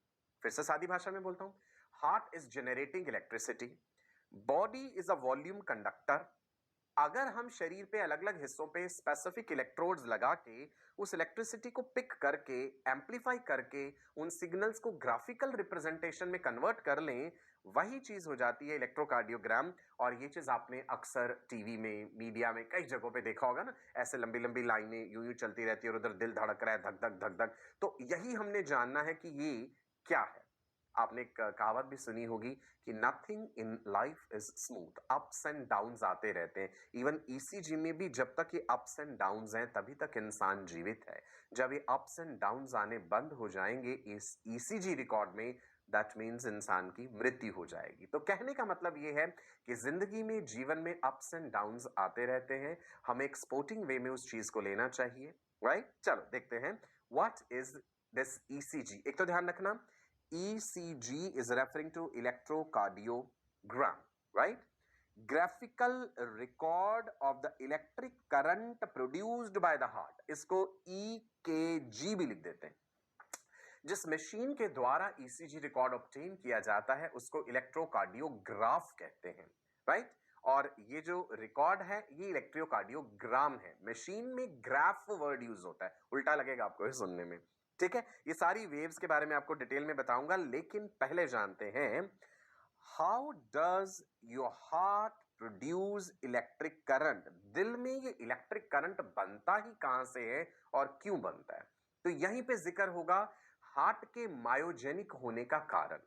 फिर से सादी भाषा में बोलता हूं, heart is generating electricity, body is a volume conductor. अगर हम शरीर पे अलग अलग हिस्सों पे स्पेसिफिक इलेक्ट्रोड्स लगा के उस इलेक्ट्रिसिटी को पिक करके एम्पलीफाई करके उन सिग्नल्स को ग्राफिकल रिप्रेजेंटेशन में कन्वर्ट कर लें, वही चीज हो जाती है इलेक्ट्रोकार्डियोग्राम। और ये चीज आपने अक्सर टीवी में, मीडिया में कई जगहों पे देखा होगा ना, ऐसे लंबी लंबी लाइनें यूं यूं चलती रहती है और उधर दिल धड़क रहा है धक धक धक धक। तो यही हमने जानना है कि ये क्या है। आपने एक कहावत भी सुनी होगी कि nothing in life is smooth, ups and downs आते रहते हैं। इवन ईसीजी में भी जब तक ये अप्स एंड डाउन्स हैं तभी तक इंसान जीवित है। जब ये अप्स एंड डाउन्स आने बंद हो जाएंगे इस ईसीजी रिकॉर्ड में, दैट मीन्स इंसान की मृत्यु हो जाएगी। तो कहने का मतलब ये है कि जिंदगी में, जीवन में अप्स एंड डाउन्स आते रहते हैं, हमें एक स्पोर्टिंग वे में उस चीज को लेना चाहिए, राइट? चलो देखते हैं व्हाट इज दिस ईसीजी। एक तो ध्यान रखना, ECG is referring to electrocardiogram, right? Graphical record of the electric current produced by the heart, इसको EKG भी लिख देते हैं। जिस मशीन के द्वारा ECG रिकॉर्ड ऑब्टेन किया जाता है उसको इलेक्ट्रोकार्डियोग्राफ कहते हैं, राइट? और ये जो रिकॉर्ड है ये इलेक्ट्रोकार्डियोग्राम है। मशीन में ग्राफ वर्ड यूज होता है, उल्टा लगेगा आपको ये सुनने में, ठीक है? ये सारी वेव्स के बारे में आपको डिटेल में बताऊंगा, लेकिन पहले जानते हैं how does your heart produce electric current. दिल में ये इलेक्ट्रिक करंट बनता ही कहां से है और क्यों बनता है? तो यहीं पे जिक्र होगा हार्ट के मायोजेनिक होने का कारण।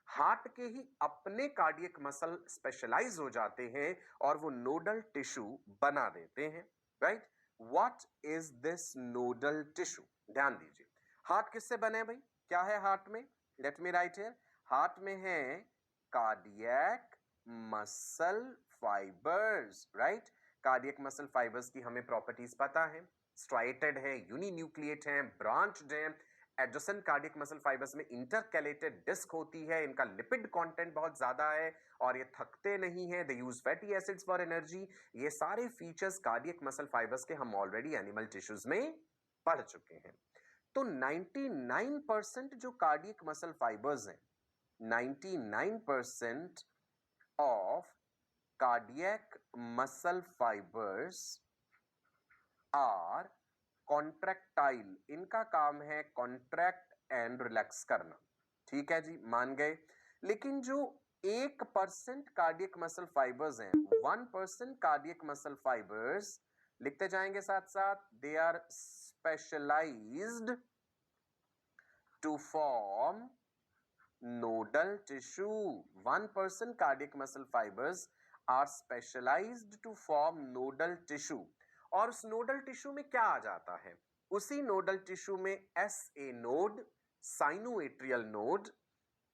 हार्ट के ही अपने कार्डियक मसल स्पेशलाइज हो जाते हैं और वो नोडल टिश्यू बना देते हैं, right? What is this nodal tissue? ध्यान दीजिए, हार्ट किससे बने हैं भाई? क्या है हार्ट में? Late me write here. Heart में है cardiac muscle fibres, right? Cardiac muscle fibres की हमें प्रॉपर्टीज पता है, स्ट्राइटेड है, यूनिन्यूक्लिएट है, ब्रांच्ड है। एडजेसेंट कार्डियक मसल फाइबर्स में इंटरकैलेटेड डिस्क होती है, इनका लिपिड कंटेंट बहुत ज्यादा है और ये थकते नहीं है, they use fatty acids for energy. ये सारे फीचर्स कार्डियक मसल फाइबर्स के हम ऑलरेडी एनिमल टिश्यूज में पढ़ चुके हैं। तो 99% जो कार्डियक मसल फाइबर्स हैं, 99% of cardiac muscle fibres are contractile. इनका काम है कॉन्ट्रैक्ट एंड रिलैक्स करना, ठीक है जी, मान गए। लेकिन जो 1% कार्डियक मसल फाइबर्स हैं, 1% कार्डियक मसल फाइबर्स, लिखते जाएंगे साथ साथ, they are specialised to form nodal tissue. 1% cardiac muscle fibers are specialized to form nodal tissue. और उस नोडल टिश्यू में क्या आ जाता है? उसी नोडल टिश्यू में SA node, sinoatrial node,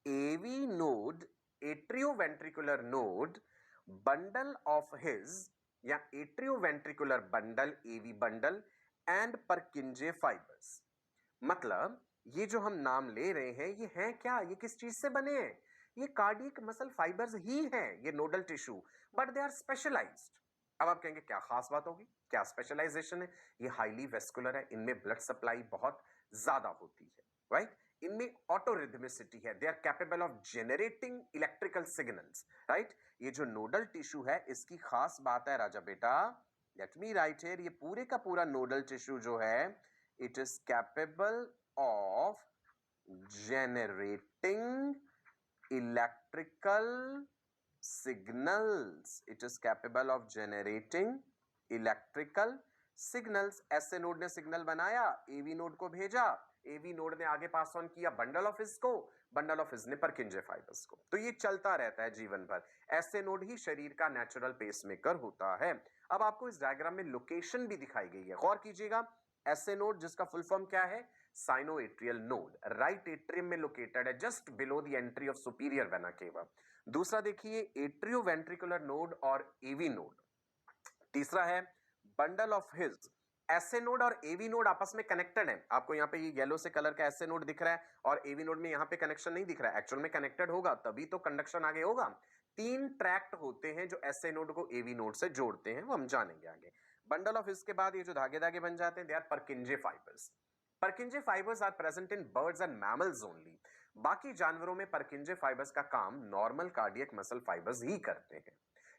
AV node, atrioventricular node, bundle of His या atrioventricular bundle, AV bundle and Purkinje fibres. मतलब ये जो हम नाम ले रहे हैं ये हैं क्या? ये किस चीज से बने हैं? ये कार्डियक मसल फाइबर्स ही हैं, ये nodal tissue, but they are specialised. अब आप कहेंगे क्या खास बात होगी, क्या स्पेशलाइजेशन है? ये हाईली वेस्कुलर है, इनमें ब्लड सप्लाई बहुत ज्यादा होती है, राइट? इनमें ऑटोरिथमिसिटी है, they are capable of generating electrical signals, right? ये जो नोडल टिश्यू है इसकी खास बात है राजा बेटा, लेट मी राइट हियर, ये पूरे का पूरा नोडल टिश्यू जो है it is capable of generating electrical signals. It is capable of generating electrical signals. ऐसे नोड ने सिग्नल बनाया, एवी नोड को भेजा, एवी नोड ने आगे पास ऑन किया बंडल ऑफ हिज को, बंडल ऑफ हिज ने परकिंजे फाइबर्स को। तो ये चलता रहता है जीवन भर। ऐसे नोड ही शरीर का नेचुरल पेसमेकर होता है। अब आपको इस डायग्राम में लोकेशन भी दिखाई गई है, गौर कीजिएगा। ऐसे नोड जिसका फुल फॉर्म क्या है? साइनोएट्रियल नोड, राइट एट्रियम में लोकेटेड है, just below the entry of superior vena cava. दूसरा देखिए एट्रियोवेंट्रिकुलर नोड और एवी नोड। तीसरा है bundle of His. SA node और एवी नोड आपस में कनेक्टेड है। आपको यहाँ पे ये येलो से कलर का ऐसे नोड दिख रहा है और एवी नोड में यहाँ पे कनेक्शन नहीं दिख रहा है, एक्चुअल में कनेक्टेड होगा तभी तो कंडक्शन आगे होगा। 3 ट्रैक्ट होते हैं जो ऐसे नोड को एवी नोड से जोड़ते हैं, वो हम जानेंगे आगे। बंडल ऑफ हिज के बाद ये जो धागे धागे बन जाते हैं, they are Purkinje fibres. Purkinje fibres are present in birds and mammals only. बाकी जानवरों में परकिंजे फाइबर्स का काम नॉर्मल कार्डियक मसल फाइबर्स ही करते हैं।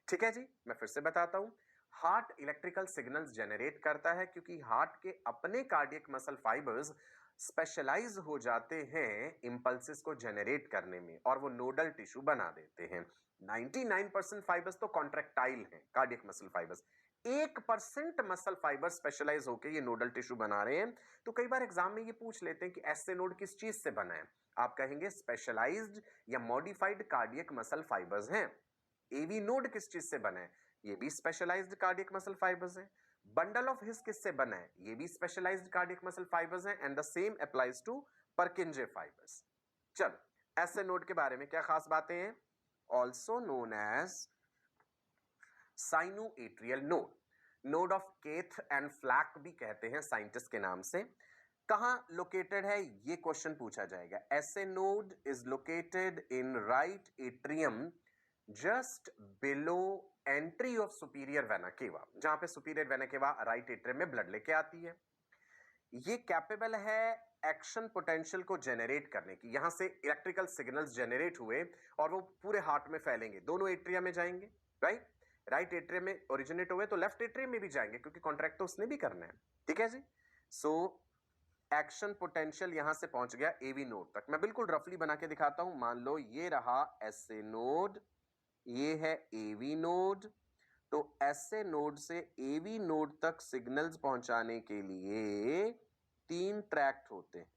ठीक है जी, मैं फिर से बताता हूं। हार्ट इलेक्ट्रिकल सिग्नल्स जनरेट करता है क्योंकि हार्ट के अपने कार्डियक मसल फाइबर्स स्पेशलाइज हो जाते हैं इंपल्सेस को जनरेट करने में और वो नोडल टिश्यू बना देते हैं। 99% फाइबर्स तो कॉन्ट्रैक्टाइल हैं, cardiac muscle fibres. 1% muscle fibre specialise होकर ये नोडल टिश्यू बना रहे हैं। तो कई बार एग्जाम में ये पूछ लेते हैं कि ऐसे नोड किस चीज से बना है? आप कहेंगे स्पेशलाइज्ड या मॉडिफाइड कार्डियक मसल फाइबर्स हैं। एवी नोड किस चीज से बना है? ये भी स्पेशलाइज्ड कार्डियक मसल फाइबर्स है। बंडल ऑफ हिज किससे बना है? ये भी स्पेशलाइज्ड कार्डियक मसल फाइबर्स हैं and the same applies to Purkinje fibres. चलो ऐसे नोड के बारे में क्या खास बातें हैं? Also known as sinoatrial node, node of Keith and Flack भी कहते हैं साइंटिस्ट के नाम से। कहां लोकेटेड है ये क्वेश्चन पूछा जाएगा। ऐसे node is located in right atrium just below entry of superior vena cava, जहां पे superior vena cava right atrium में ब्लड लेके आती है। ये कैपेबल है एक्शन पोटेंशियल को जनरेट करने की। यहां से इलेक्ट्रिकल सिग्नल्स जनरेट हुए और वो पूरे हार्ट में फैलेंगे, दोनों एट्रिया में जाएंगे, राइट? राइट एट्रियम में ओरिजिनेट हुए तो लेफ्ट एट्रियम में भी जाएंगे क्योंकि कॉन्ट्रैक्ट तो उसने भी करना है। ठीक है जी। सो एक्शन पोटेंशियल यहां से पहुंच गया एवी नोड तक। मैं बिल्कुल रफली बना के दिखाता हूं। मान लो ये रहा ऐसे नोड, ये है एवी नोड। तो ऐसे नोड से एवी नोड तक सिग्नल्स पहुंचाने के लिए 3 ट्रैक्ट होते हैं।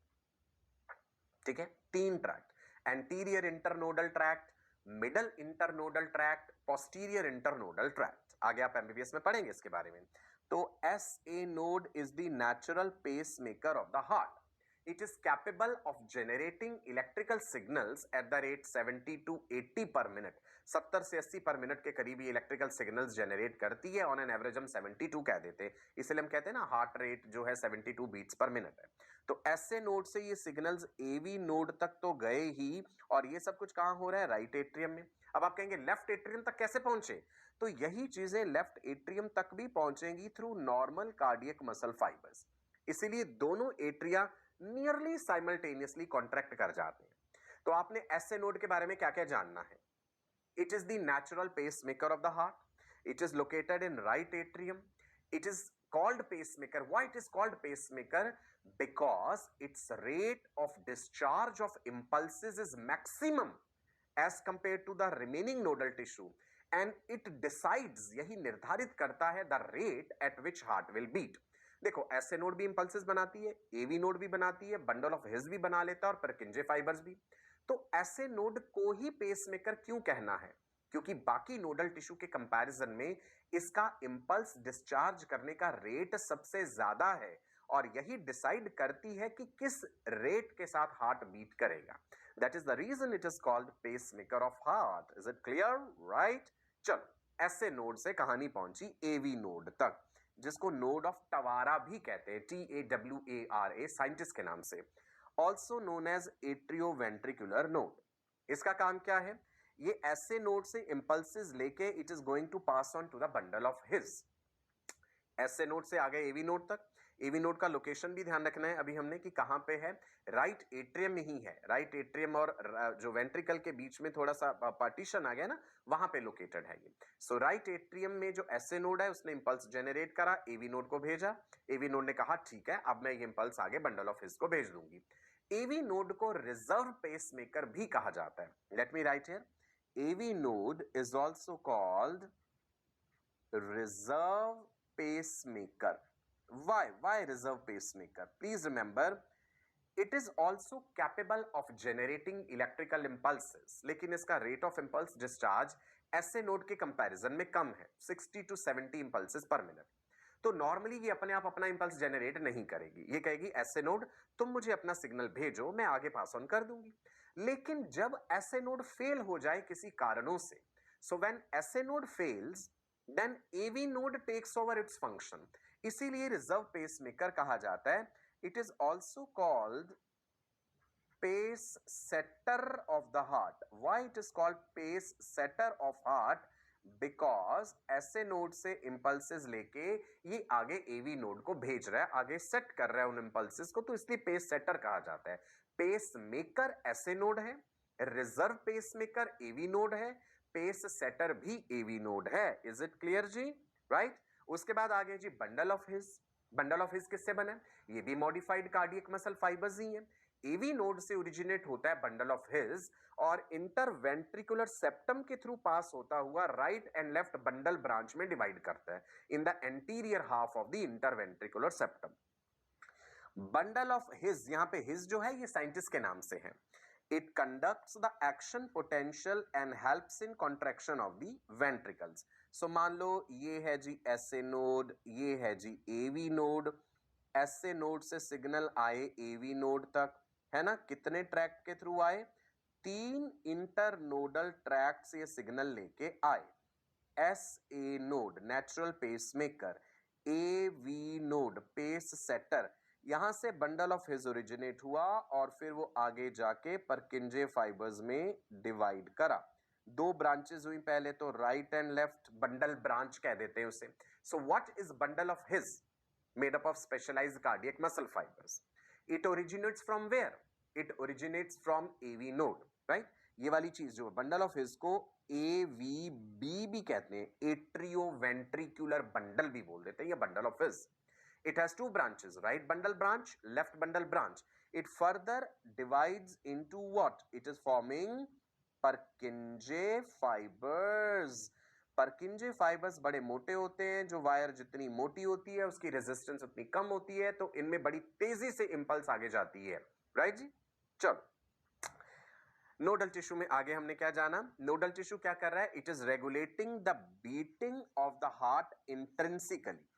ठीक है, 3 tract, anterior internodal tract, middle internodal tract, posterior internodal tract. आगे आप एमबीबीएस में पढ़ेंगे इसके बारे में। तो SA node is the natural pace maker of the heart. It is capable of generating electrical signals at the rate 70 to 80 per minute. 70 से 80 पर मिनट के करीब ये इलेक्ट्रिकल सिग्नल्स जनरेट करती है। ऑन एन एवरेज हम 72 कह देते हैं, इसलिए हम कहते हैं ना हार्ट रेट जो है 72 बीट्स पर मिनट है। तो ऐसे नोड से ये सिग्नल्स एवी नोड तक तो गए ही, और ये सब कुछ कहां हो रहा है? राइट एट्रियम में। अब आप कहेंगे लेफ्ट एट्रियम तक कैसे पहुंचे? तो यही चीजें लेफ्ट एट्रियम तक भी पहुंचेंगी through normal cardiac muscle fibres. इसीलिए दोनों एट्रिया नियरली साइमल्टेनियसली कॉन्ट्रैक्ट कर जाते हैं। तो आपने ऐसे नोड के बारे में क्या क्या जानना है? It is the natural pace maker of the heart. It is located in right atrium. It is called pacemaker. Why it is called pacemaker? Because its rate of discharge of impulses is maximum as compared to the remaining nodal tissue, and it decides, यही निर्धारित करता है the rate at which heart will beat. देखो ऐसे node भी impulses बनाती है, AV node भी बनाती है, बंडल ऑफ हिज भी बना लेता है और परकिंजे फाइबर्स भी। तो ऐसे नोड को ही पेसमेकर क्यों कहना है? क्योंकि बाकी नोडल टिश्यू के कंपैरिजन में इसका इंपल्स डिस्चार्ज करने का रेट सबसे ज्यादा है और यही डिसाइड करती है कि किस रेट के साथ हार्ट बीट करेगा. That is the reason it is called pacemaker of heart. Is it clear? Right. चलो, ऐसे नोड से कहानी पहुंची एवी नोड तक, जिसको नोड ऑफ टवारा भी कहते हैं, TAWARA, साइंटिस्ट के नाम से, also known as atrioventricular node. इसका काम क्या है? ये ऐसे नोड से इंपल्सेस लेके it is going to pass on to the bundle of His. SA node से आगे एवी नोड तक. एवी नोड का लोकेशन भी ध्यान रखना है अभी हमने कि कहां पे है. राइट एट्रियम में ही है. राइट एट्रियम और जो वेंट्रिकल के बीच में थोड़ा सा पार्टीशन आ गया ना, वहां पे लोकेटेड है ये. सो राइट एट्रियम में जो ऐसे नोड है उसने इंपल्स जेनरेट करा, एवी नोड को भेजा. एवी नोड ने कहा ठीक है, अब मैं ये इंपल्स आगे बंडल ऑफ हिज को भेज दूंगी. एवी नोड को रिजर्व पेसमेकर भी कहा जाता है. Let me write here. AV node is also called reserve pacemaker. Why reserve pacemaker? Please remember, it is also capable of generating electrical impulses, लेकिन इसका rate of impulse discharge ऐसे node के comparison में कम है, 60 to 70 impulses per minute. तो normally ये अपने आप अपना इंपल्स जनरेट नहीं करेगी. ये कहेगी ऐसे नोड तुम मुझे अपना सिग्नल भेजो, मैं आगे पास ऑन कर दूंगी. लेकिन जब ऐसे नोड फेल हो जाए किसी कारणों से, so when SA node fails, then AV node takes over its function. इसीलिए रिजर्व पेसमेकर कहा जाता है. It is also called pace setter of the heart. Why it is called pace setter of heart? Because SA node से impulses लेके ये आगे एवी node को भेज रहा है, आगे सेट कर रहा है उन इंपल्सेस को, तो इसलिए पेस सेटर कहा जाता है. पेस मेकर ऐसे नोड है, reserve pacemaker AV node है, पेस सेटर भी एवी नोड है. इज इट क्लियर जी? राइट. उसके बाद आगे जी bundle of His. Bundle of His किससे बना? ये भी मॉडिफाइड कार्डियक मसल फाइबर्स ही है. एवी नोड से ओरिजिनेट होता है बंडल ऑफ हिज और इंटरवेंट्रिकुलर सेप्टम के थ्रू पास होता हुआ right and left bundle branch में डिवाइड करता है in the anterior half of the interventricular septum. Bundle of his, यहां पे हिज जो है ये साइंटिस्ट के नाम से है. It conducts the action potential and helps in contraction of the ventricles. So मान लो ये है जी ऐसे नोड, ये है जी एवी नोड. ऐसे नोड से सिग्नल आए एवी नोड तक, है ना? कितने ट्रैक्ट के थ्रू आए? 3 इंटरनोडल ट्रैक्ट से ये सिग्नल लेके आए. S A node natural pacemaker, A V node pace setter, यहां से बंडल ऑफ हिज ओरिजिनेट हुआ और फिर वो आगे जाके परकिंजे फाइबर्स में डिवाइड करा. 2 ब्रांचेस हुई पहले तो, right and left bundle branch कह देते हैं उसे. So what is bundle of His? Made up of specialised cardiac muscle fibres. It originates from where? It originates from AV node. Right. ये वाली चीज जो बंडल ऑफ हिज को AVB भी कहते हैं, एट्रियोवेंट्रिकुलर बंडल भी बोल देते हैं ये bundle of his. It has 2 branches, right bundle branch, left bundle branch. It further divides into what? It is forming Purkinje fibers. Purkinje fibers बड़े मोटे होते हैं. जो वायर जितनी मोटी होती है उसकी रेजिस्टेंस उतनी कम होती है, तो इनमें बड़ी तेजी से इंपल्स आगे जाती है. राइट जी. चलो, नोडल टिश्यू में आगे हमने क्या जाना? नोडल टिश्यू क्या कर रहा है? It is regulating the beating of the heart intrinsically.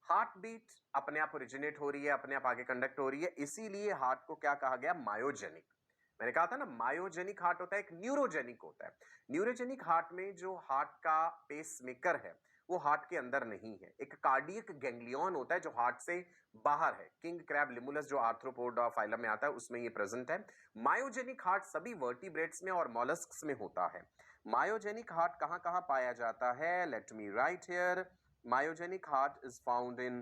Heart beat अपने आप ओरिजिनेट हो रही है, अपने आप आगे कंडक्ट हो रही है, इसीलिए हार्ट को क्या कहा गया? मायोजेनिक. मैंने कहा था ना, मायोजेनिक हार्ट होता है, एक न्यूरोजेनिक होता है. न्यूरोजेनिक हार्ट में जो हार्ट का पेसमेकर है वो हार्ट के अंदर नहीं है. एक कार्डियक गैंग्लियन होता है जो हार्ट से बाहर है. किंग क्रैब लिमुलस जो आर्थ्रोपोड फाइलम में आता है उसमें ये प्रेजेंट है. मायोजेनिक हार्ट सभी वर्टिब्रेट्स में और मॉलस्क्स में होता है. मायोजेनिक हार्ट कहां कहां पाया जाता है? Let me write here. Myogenic heart is found in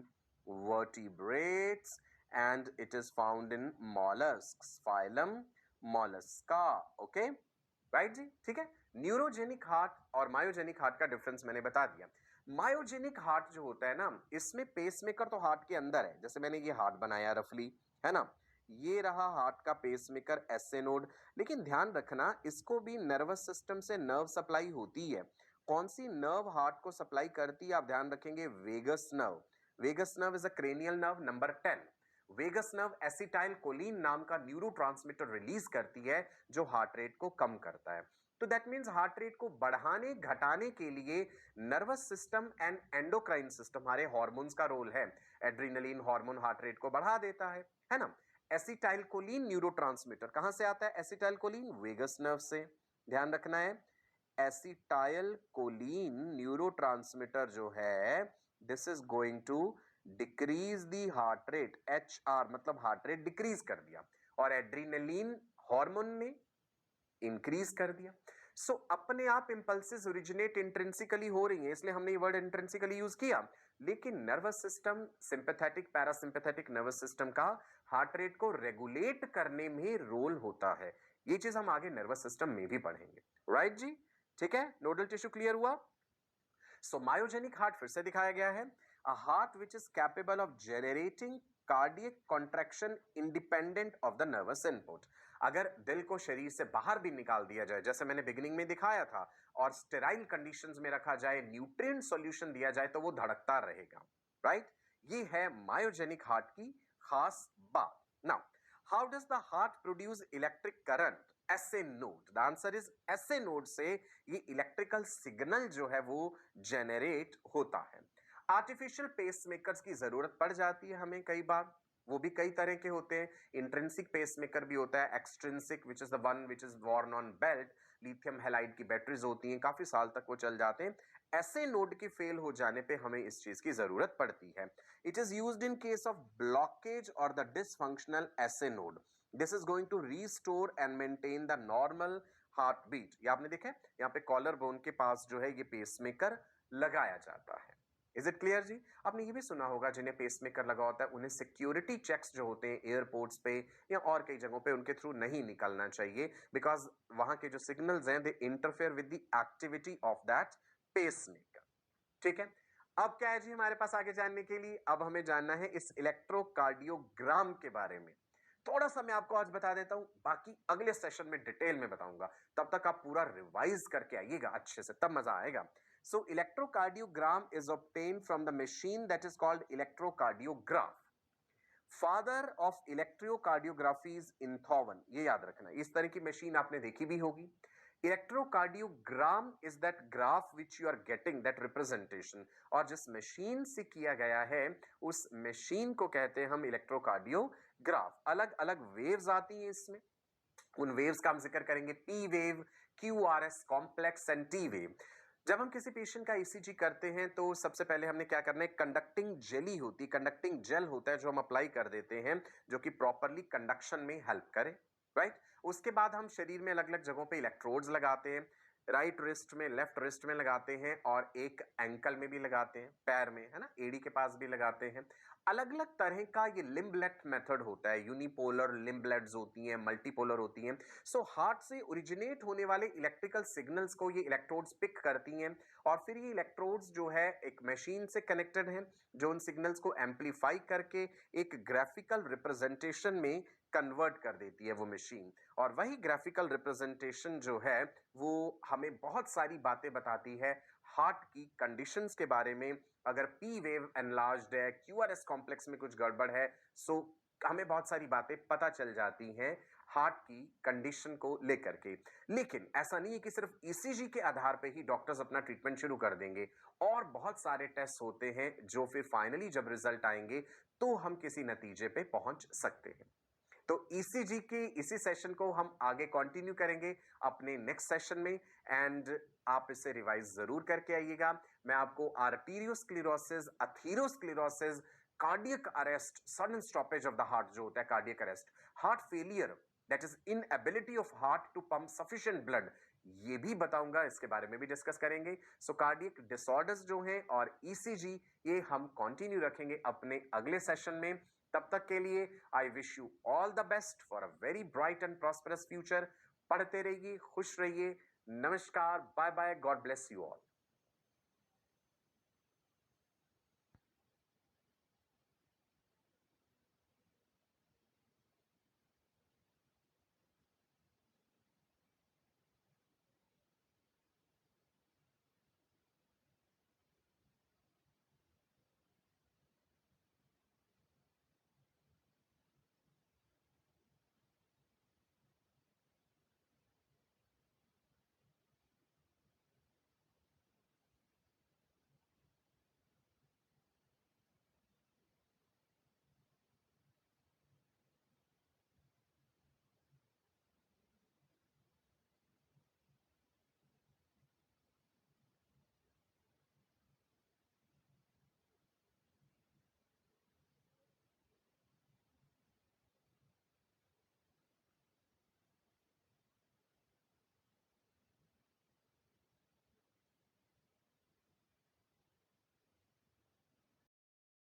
vertebrates and it is found in mollusks, phylum mollusca. Okay, right जी? ठीक है. न्यूरोजेनिक हार्ट और मायोजेनिक हार्ट का डिफरेंस मैंने बता दिया. मायोजेनिक हार्ट जो होता है ना, इसमें पेसमेकर तो हार्ट के अंदर है. जैसे मैंने ये हार्ट बनाया रफली, है ना? ये रहा हार्ट का पेसमेकर एसे नोड. लेकिन ध्यान रखना, इसको भी नर्वस सिस्टम से नर्व सप्लाई होती है. कौन सी नर्व हार्ट को सप्लाई करती है? आप ध्यान रखेंगे, vagus nerve. Vagus nerve is a cranial nerve number 10. Vagus nerve acetylcholine नाम का न्यूरोट्रांसमीटर रिलीज करती है जो हार्ट रेट को कम करता है। तो दैट मीन्स हार्ट रेट को बढ़ाने घटाने के लिए nervous system and endocrine system, हमारे हार्मोन्स का रोल है। एड्रीनलिन हार्मोन हार्ट रेट को बढ़ा देता है ना। एसिटाइलकोलिन न्यूरोट्रांसमीटर कहां से आता है? एसिटाइलकोलिन वेगस नर्व से, ध्यान रखना है। एसिटाइलकोलिन न्यूरोट्रांसमीटर जो है, this is going to decrease the heart rate, HR मतलब हार्ट रेट डिक्रीज कर दिया, और एड्रीनलिन हार्मोन ने इंक्रीज कर दिया। सो अपने आप इंपल्सेस ओरिजिनेट इंट्रिंसिकली हो रही हैं, इसलिए हमने ये वर्ड इंट्रिंसिकली यूज किया। लेकिन nervous system, sympathetic parasympathetic nervous system का हार्ट रेट को रेगुलेट करने में रोल होता है। ये चीज हम आगे नर्वस सिस्टम में भी पढ़ेंगे, राइट जी? ठीक है, नोडल टिश्यू क्लियर हुआ? सो मायोजेनिक हार्ट फिर से दिखाया गया है, a heart which is capable of generating cardiac contraction independent of the nervous input. अगर दिल को शरीर से बाहर भी निकाल दिया जाए, जैसे मैंने बिगिनिंग में दिखाया था, और स्टेराइल कंडीशंस में रखा जाए, न्यूट्रिएंट सॉल्यूशन दिया जाए, तो वो धड़कता रहेगा, राइट? ये है मायोजेनिक हार्ट की खास बात। Now how does the heart produce electric current? SA node. The answer is SA node से ये इलेक्ट्रिकल सिग्नल जो है वो जेनरेट होता है। आर्टिफिशियल पेसमेकर्स की जरूरत पड़ जाती है हमें कई बार, वो भी कई तरह के होते हैं। इंट्रिंसिक पेसमेकर भी होता है, extrinsic which is the one which is worn on belt, lithium halide की बैटरीज होती हैं, काफी साल तक वो चल जाते हैं। ऐसे नोड के फेल हो जाने पे हमें इस चीज की जरूरत पड़ती है। It is used in case of blockage और the dysfunctional SA node. This is going to restore and maintain the normal heart beat. ये आपने देखा है, यहाँ पे कॉलर बोन के पास जो है ये पेसमेकर लगाया जाता है। इज इट क्लियर जी? आपने ये भी सुना होगा जिन्हें पेसमेकर लगा होता है उन्हें सिक्योरिटी चेक्स जो होते हैं एयरपोर्ट्स पे या और कई जगहों पे, उनके थ्रू नहीं निकलना चाहिए, बिकॉज वहां के जो सिग्नल्स हैं they interfere with the activity of that pacemaker. ठीक है, अब क्या है जी हमारे पास आगे जानने के लिए? अब हमें जानना है इस इलेक्ट्रोकार्डियोग्राम के बारे में। थोड़ा सा मैं आपको आज बता देता हूं, बाकी अगले सेशन में डिटेल में बताऊंगा। तब तक आप पूरा रिवाइज करके आइएगा अच्छे से, तब मजा आएगा। So electrocardiogram is obtained from the machine that is called electrocardiograph. Father of electrocardiography is Einthoven. ये याद रखना, इस तरह की मशीन आपने देखी भी होगी। Electrocardiogram is that graph which you are getting, that representation, और जिस मशीन से किया गया है उस मशीन को कहते हैं हम इलेक्ट्रोकार्डियोग्राफ। अलग अलग वेव्स आती हैं इसमें, उन वेव्स का हम जिक्र करेंगे, P wave, QRS complex and T wave. जब हम किसी पेशेंट का ECG करते हैं तो सबसे पहले हमने क्या करना है, कंडक्टिंग जेली होती है, कंडक्टिंग जेल होता है जो हम अप्लाई कर देते हैं, जो कि प्रॉपरली कंडक्शन में हेल्प करे, राइट? उसके बाद हम शरीर में अलग अलग जगहों पे इलेक्ट्रोड्स लगाते हैं, राइट रिस्ट में, लेफ्ट रिस्ट में लगाते हैं, और एक एंकल में भी लगाते हैं, पैर में, है ना, एडी के पास भी लगाते हैं। अलग अलग तरह का ये लिम्बलेट मेथड होता है, यूनिपोलर लिम्बलेट्स होती हैं, मल्टीपोलर होती हैं। सो हार्ट से ओरिजिनेट होने वाले इलेक्ट्रिकल सिग्नल्स को ये इलेक्ट्रोड्स पिक करती हैं, और फिर ये इलेक्ट्रोड्स जो है एक मशीन से कनेक्टेड हैं जो उन सिग्नल्स को एम्पलीफाई करके एक ग्राफिकल रिप्रेजेंटेशन में कन्वर्ट कर देती है वो मशीन। और वही ग्राफिकल रिप्रेजेंटेशन जो है वो हमें बहुत सारी बातें बताती है हार्ट की कंडीशंस के बारे में। अगर P वेव एनलार्ज्ड है, QRS कॉम्प्लेक्स में कुछ गड़बड़ है, सो हमें बहुत सारी बातें पता चल जाती हैं हार्ट की कंडीशन को लेकर के। लेकिन ऐसा नहीं है कि सिर्फ ECG के आधार पे ही डॉक्टर्स अपना ट्रीटमेंट शुरू कर देंगे, और बहुत सारे टेस्ट होते हैं जो फिर फाइनली जब रिजल्ट आएंगे तो हम किसी नतीजे पे पहुंच सकते हैं। तो ECG के इसी सेशन को हम आगे कंटिन्यू करेंगे अपने नेक्स्ट सेशन में, एंड आप इसे रिवाइज जरूर करके आइएगा। मैं आपको arteriosclerosis, atherosclerosis, cardiac arrest, sudden stoppage of the heart जो होता है cardiac arrest, heart failure that is inability of heart to pump sufficient blood, ये भी बताऊंगा, इसके बारे में भी डिस्कस करेंगे। सो कार्डियक डिसऑर्डर्स जो हैं और ECG ये हम कंटिन्यू रखेंगे अपने अगले सेशन में। तब तक के लिए I wish you all the best for a very bright and prosperous future. पढ़ते रहिए, खुश रहिए। नमस्कार, bye bye, God bless you all.